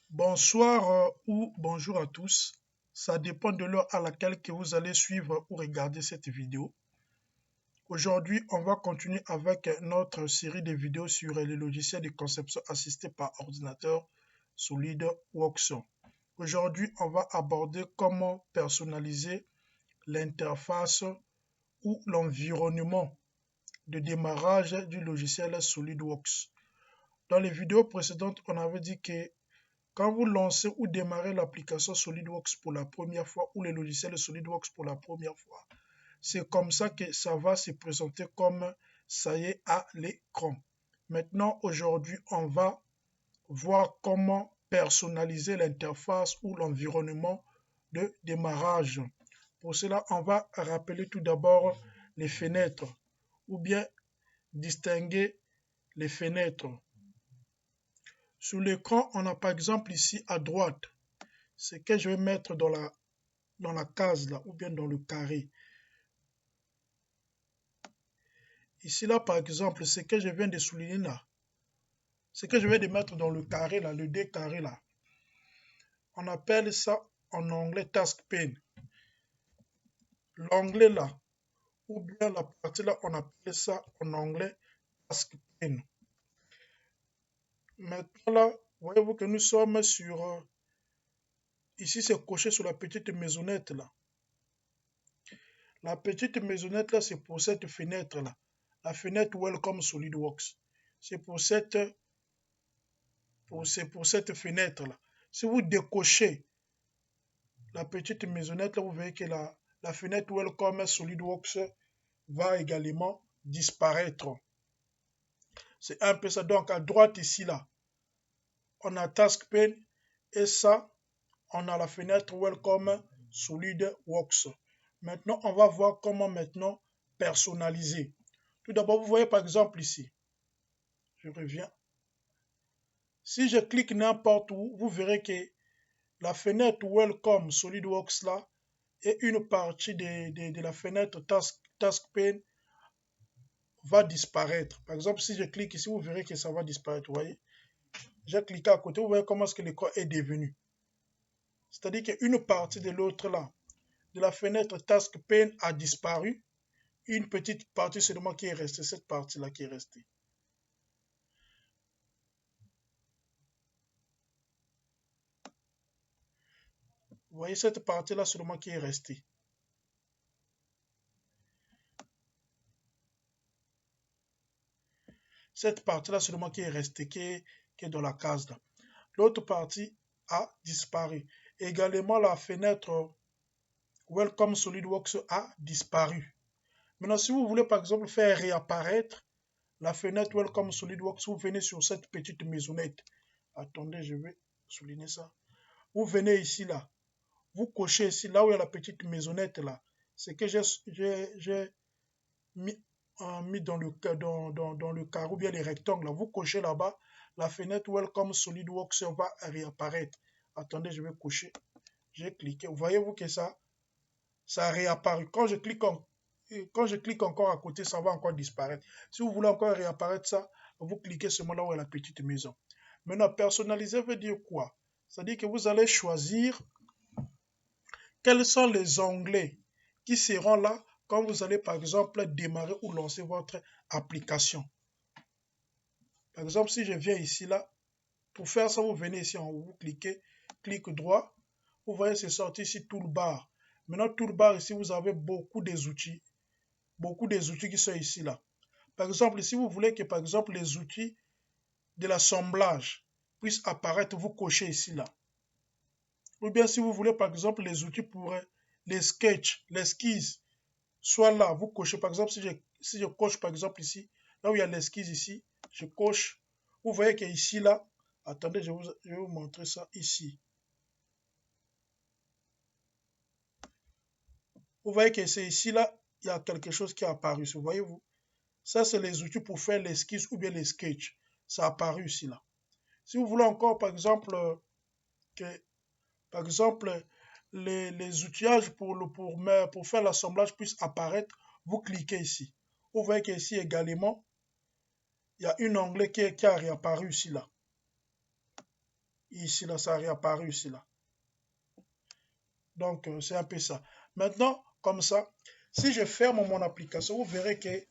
Bonsoir ou bonjour à tous. Ça dépend de l'heure à laquelle que vous allez suivre ou regarder cette vidéo. Aujourd'hui, on va continuer avec notre série de vidéos sur les logiciels de conception assistés par ordinateur SolidWorks. Aujourd'hui, on va aborder comment personnaliser l'interface ou l'environnement de démarrage du logiciel SolidWorks. Dans les vidéos précédentes, on avait dit que quand vous lancez ou démarrez l'application SolidWorks pour la première fois ou le logiciel SolidWorks pour la première fois, c'est comme ça que ça va se présenter comme ça y est à l'écran. Maintenant, aujourd'hui, on va voir comment personnaliser l'interface ou l'environnement de démarrage. Pour cela, on va rappeler tout d'abord les fenêtres ou bien distinguer les fenêtres. Sur l'écran, on a par exemple ici à droite ce que je vais mettre dans la case là ou bien dans le carré. Ici là par exemple, ce que je viens de souligner là, ce que je vais de mettre dans le carré là, le D carré là, on appelle ça en anglais task pane. L'onglet là, ou bien la partie là, on appelle ça en anglais task pane. Maintenant là, voyez-vous que nous sommes sur, ici c'est coché sur la petite maisonnette là. La petite maisonnette là, c'est pour cette fenêtre là. La fenêtre Welcome SolidWorks. C'est pour cette fenêtre là. Si vous décochez la petite maisonnette là, vous verrez que la fenêtre Welcome SolidWorks va également disparaître. C'est un peu ça. Donc à droite ici là, on a Task Pane et ça, on a la fenêtre Welcome SolidWorks. Maintenant, on va voir comment maintenant personnaliser. Tout d'abord, vous voyez par exemple ici, je reviens. Si je clique n'importe où, vous verrez que la fenêtre Welcome SolidWorks là et une partie de la fenêtre Task Pane va disparaître. Par exemple, si je clique ici, vous verrez que ça va disparaître. Vous voyez, j'ai cliqué à côté, vous voyez comment est-ce que l'écran est devenu. C'est-à-dire qu'une partie de l'autre là, de la fenêtre Task Pane a disparu. Une petite partie seulement qui est restée, cette partie-là qui est restée. Vous voyez cette partie-là seulement qui est restée. Cette partie-là seulement qui est restée, qui est dans la case là. L'autre partie a disparu. Également, la fenêtre Welcome SolidWorks a disparu. Maintenant, si vous voulez par exemple faire réapparaître la fenêtre Welcome SolidWorks, vous venez sur cette petite maisonnette. Attendez, je vais souligner ça. Vous venez ici là. Vous cochez ici, là où il y a la petite maisonnette là. C'est que j'ai mis dans le carreau, ou bien les rectangles là. Vous cochez là-bas. La fenêtre Welcome SolidWorks va réapparaître. Attendez, je vais cocher. J'ai cliqué. Voyez-vous que ça a réapparu. Quand je clique encore à côté, ça va encore disparaître. Si vous voulez encore réapparaître ça, vous cliquez seulement là où est la petite maison. Maintenant, personnaliser veut dire quoi? C'est-à-dire que vous allez choisir quels sont les onglets qui seront là quand vous allez par exemple démarrer ou lancer votre application. Par exemple, si je viens ici là, pour faire ça, vous venez ici en haut, vous cliquez, clic droit, vous voyez c'est sorti ici toolbar. Maintenant, toolbar ici, vous avez beaucoup des outils qui sont ici là. Par exemple, si vous voulez que par exemple les outils de l'assemblage puissent apparaître, vous cochez ici là. Ou bien si vous voulez par exemple les outils pour les sketchs, l'esquisse, soit là, vous cochez par exemple, si je coche par exemple ici, là où il y a l'esquisse ici, je coche. Vous voyez qu'ici là, attendez, je vais vous montrer ça ici. Vous voyez que c'est ici là, il y a quelque chose qui est apparu, vous voyez-vous. Ça, c'est les outils pour faire l'esquisse ou bien les sketchs. Ça a apparu ici là. Si vous voulez encore, par exemple, les outillages pour faire l'assemblage puissent apparaître, vous cliquez ici. Vous voyez qu'ici également, il y a un onglet qui a réapparu ici là. Ici, là, ça a réapparu ici, là. Donc, c'est un peu ça. Maintenant, comme ça, si je ferme mon application, vous verrez que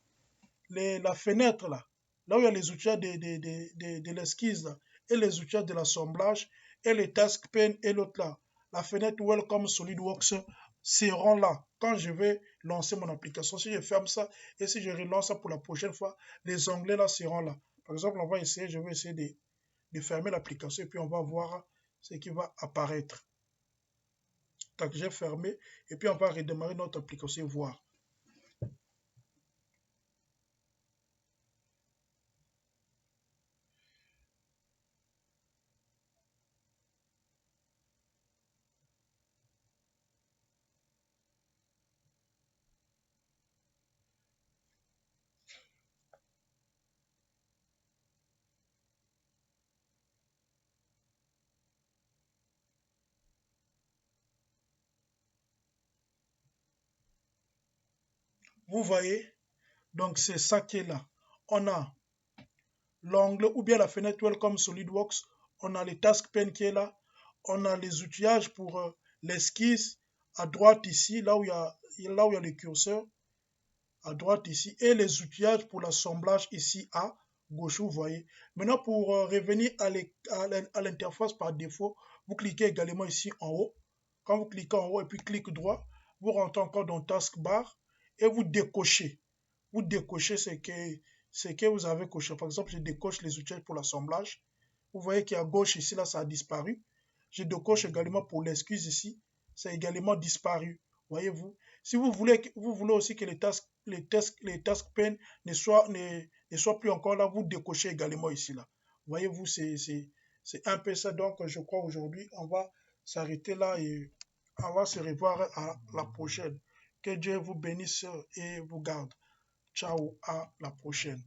la fenêtre, là où il y a les outils de l'esquisse, et les outils de l'assemblage, et les task pen, et l'autre là, la fenêtre Welcome SolidWorks seront là quand je vais lancer mon application. Si je ferme ça, et si je relance ça pour la prochaine fois, les onglets là seront là. Par exemple, on va essayer, je vais essayer de fermer l'application, et puis on va voir ce qui va apparaître. Donc, j'ai fermé, et puis on va redémarrer notre application et voir. Vous voyez, donc c'est ça qui est là. On a l'onglet ou bien la fenêtre Welcome SolidWorks, on a les task pen qui est là, on a les outillages pour l'esquisse à droite ici, là où il y a le curseur, à droite ici, et les outillages pour l'assemblage ici à gauche, vous voyez. Maintenant, pour revenir à l'interface par défaut, vous cliquez également ici en haut. Quand vous cliquez en haut et puis clic droit, vous rentrez encore dans Taskbar et vous décochez. Vous décochez ce que vous avez coché. Par exemple, je décoche les outils pour l'assemblage. Vous voyez qu'à gauche ici, là, ça a disparu. Je décoche également pour l'esquisse ici. Ça a également disparu. Voyez-vous. Si vous voulez aussi que les task pen ne soient plus encore là, vous décochez également ici, là. Voyez-vous, c'est un peu ça. Donc, je crois aujourd'hui, on va s'arrêter là et on va se revoir à la prochaine. Que Dieu vous bénisse et vous garde. Ciao, à la prochaine.